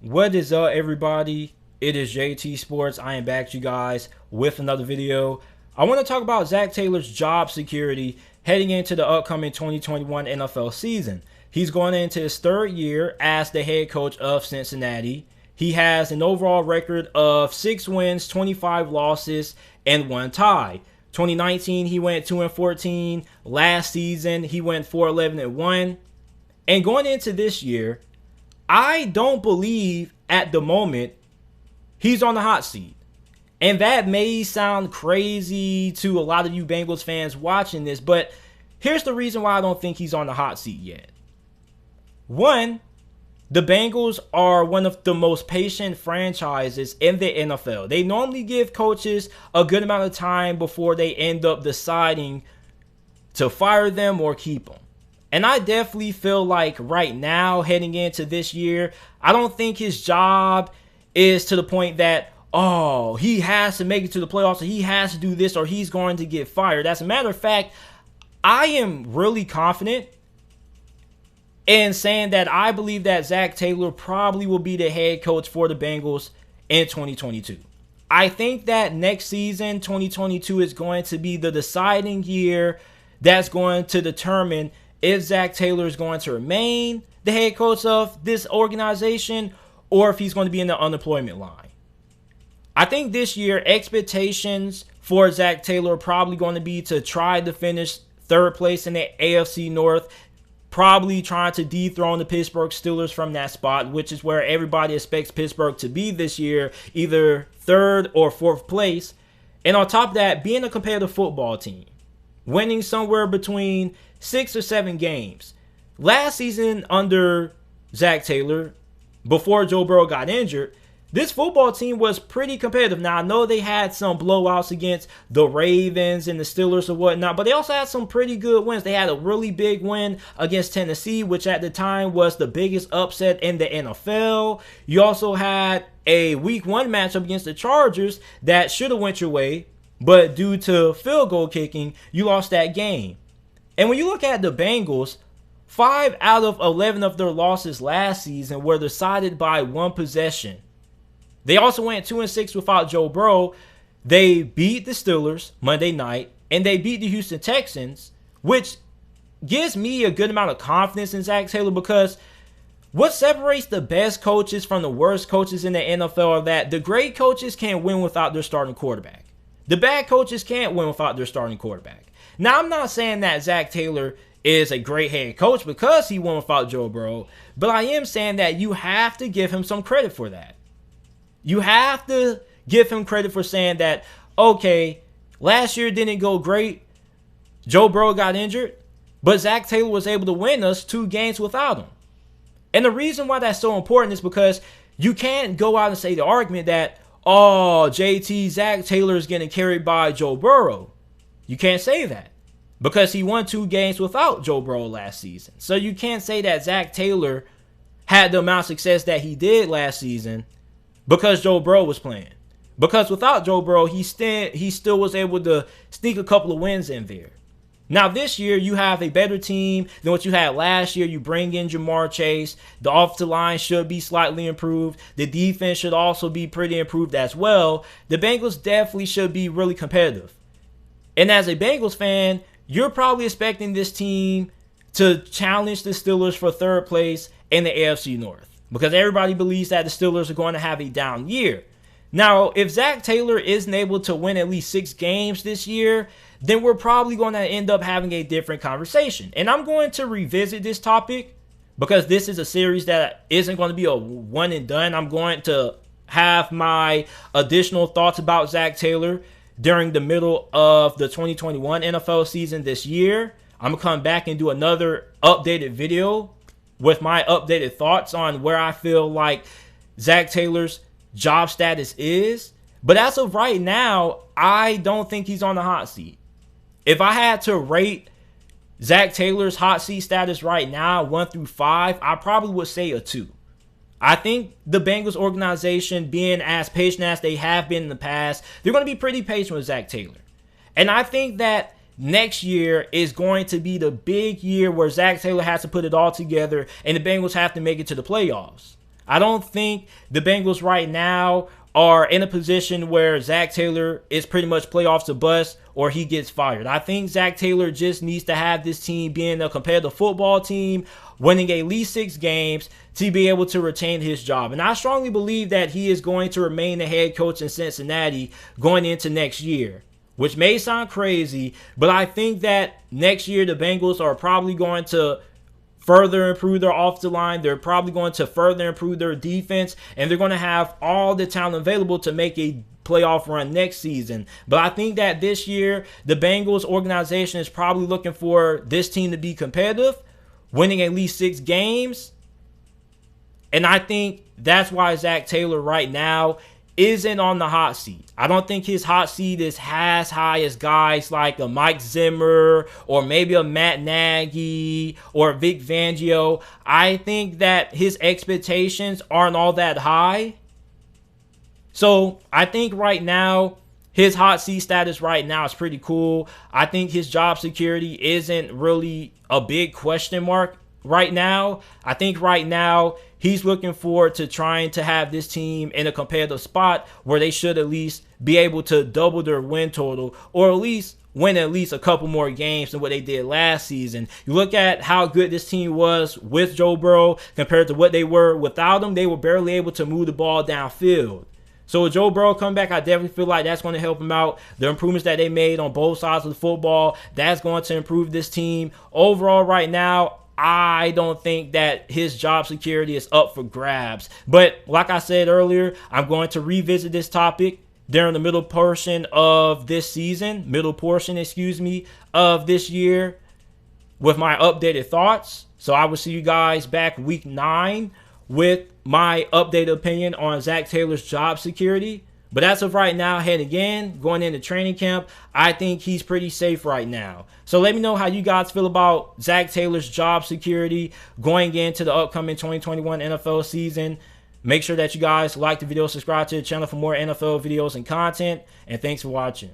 What is up, everybody? It is JT Sports. I am back to you guys with another video. I want to talk about Zac Taylor's job security heading into the upcoming 2021 NFL season. He's going into his third year as the head coach of Cincinnati. He has an overall record of 6 wins, 25 losses, and 1 tie. 2019, he went 2-14. Last season, he went 4-11-1. And going into this year, I don't believe at the moment he's on the hot seat. And that may sound crazy to a lot of you Bengals fans watching this, but here's the reason why I don't think he's on the hot seat yet. One, the Bengals are one of the most patient franchises in the NFL. They normally give coaches a good amount of time before they end up deciding to fire them or keep them. And I definitely feel like right now, heading into this year, I don't think his job is to the point that, oh, he has to make it to the playoffs, or he has to do this, or he's going to get fired. As a matter of fact, I am really confident in saying that I believe that Zac Taylor probably will be the head coach for the Bengals in 2022. I think that next season, 2022, is going to be the deciding year that's going to determine if Zac Taylor is going to remain the head coach of this organization or if he's going to be in the unemployment line. I think this year expectations for Zac Taylor are probably going to be to try to finish third place in the AFC North, probably trying to dethrone the Pittsburgh Steelers from that spot, which is where everybody expects Pittsburgh to be this year, either third or fourth place. And on top of that, being a competitive football team, winning somewhere between 6 or 7 games. Last season under Zac Taylor, before Joe Burrow got injured, this football team was pretty competitive. Now, I know they had some blowouts against the Ravens and the Steelers or whatnot, but they also had some pretty good wins. They had a really big win against Tennessee, which at the time was the biggest upset in the NFL. You also had a Week 1 matchup against the Chargers that should have went your way, but due to field goal kicking, you lost that game. And when you look at the Bengals, 5 out of 11 of their losses last season were decided by 1 possession. They also went 2-6 without Joe Burrow. They beat the Steelers Monday night, and they beat the Houston Texans, which gives me a good amount of confidence in Zac Taylor, because what separates the best coaches from the worst coaches in the NFL are that the great coaches can't win without their starting quarterback. The bad coaches can't win without their starting quarterback. Now, I'm not saying that Zac Taylor is a great head coach because he won without Joe Burrow, but I am saying that you have to give him some credit for that. You have to give him credit for saying that, okay, last year didn't go great. Joe Burrow got injured, but Zac Taylor was able to win us 2 games without him. And the reason why that's so important is because you can't go out and say the argument that, oh, JT, Zac Taylor is getting carried by Joe Burrow. You can't say that because he won 2 games without Joe Burrow last season. So you can't say that Zac Taylor had the amount of success that he did last season because Joe Burrow was playing. Because without Joe Burrow, he still was able to sneak a couple of wins in there. Now this year, you have a better team than what you had last year. You bring in Jamar Chase. The offensive line should be slightly improved. The defense should also be pretty improved as well. The Bengals definitely should be really competitive. And as a Bengals fan, you're probably expecting this team to challenge the Steelers for third place in the AFC North, because everybody believes that the Steelers are going to have a down year. Now, if Zac Taylor isn't able to win at least 6 games this year, then we're probably going to end up having a different conversation. And I'm going to revisit this topic because this is a series that isn't going to be a one and done. I'm going to have my additional thoughts about Zac Taylor during the middle of the 2021 NFL season this year. I'm going to come back and do another updated video with my updated thoughts on where I feel like Zac Taylor's job status is. But as of right now, I don't think he's on the hot seat. If I had to rate Zac Taylor's hot seat status right now, 1 through 5, I probably would say a 2. I think the Bengals organization, being as patient as they have been in the past, they're going to be pretty patient with Zac Taylor. And I think that next year is going to be the big year where Zac Taylor has to put it all together and the Bengals have to make it to the playoffs. I don't think the Bengals right now are in a position where Zac Taylor is pretty much playoffs to bust or he gets fired. I think Zac Taylor just needs to have this team being a competitive football team, winning at least 6 games to be able to retain his job. And I strongly believe that he is going to remain the head coach in Cincinnati going into next year, which may sound crazy, but I think that next year the Bengals are probably going to further improve their offensive line. They're probably going to further improve their defense, and they're going to have all the talent available to make a playoff run next season. But I think that this year, the Bengals organization is probably looking for this team to be competitive, winning at least 6 games. And I think that's why Zac Taylor right now isn't on the hot seat. I don't think his hot seat is as high as guys like a Mike Zimmer or maybe a Matt Nagy or Vic Fangio. I think that his expectations aren't all that high. So I think right now, his hot seat status right now is pretty cool. I think his job security isn't really a big question mark right now. I think right now he's looking forward to trying to have this team in a competitive spot where they should at least be able to double their win total, or at least win at least a couple more games than what they did last season. You look at how good this team was with Joe Burrow compared to what they were without him. They were barely able to move the ball downfield. So with Joe Burrow coming back, I definitely feel like that's going to help him out. The improvements that they made on both sides of the football, that's going to improve this team. Overall right now, I don't think that his job security is up for grabs. But like I said earlier, I'm going to revisit this topic during the middle portion of this year with my updated thoughts. So I will see you guys back week 9 with my updated opinion on Zac Taylor's job security. But as of right now, going into training camp, I think he's pretty safe right now. So let me know how you guys feel about Zac Taylor's job security going into the upcoming 2021 NFL season. Make sure that you guys like the video, subscribe to the channel for more NFL videos and content. And thanks for watching.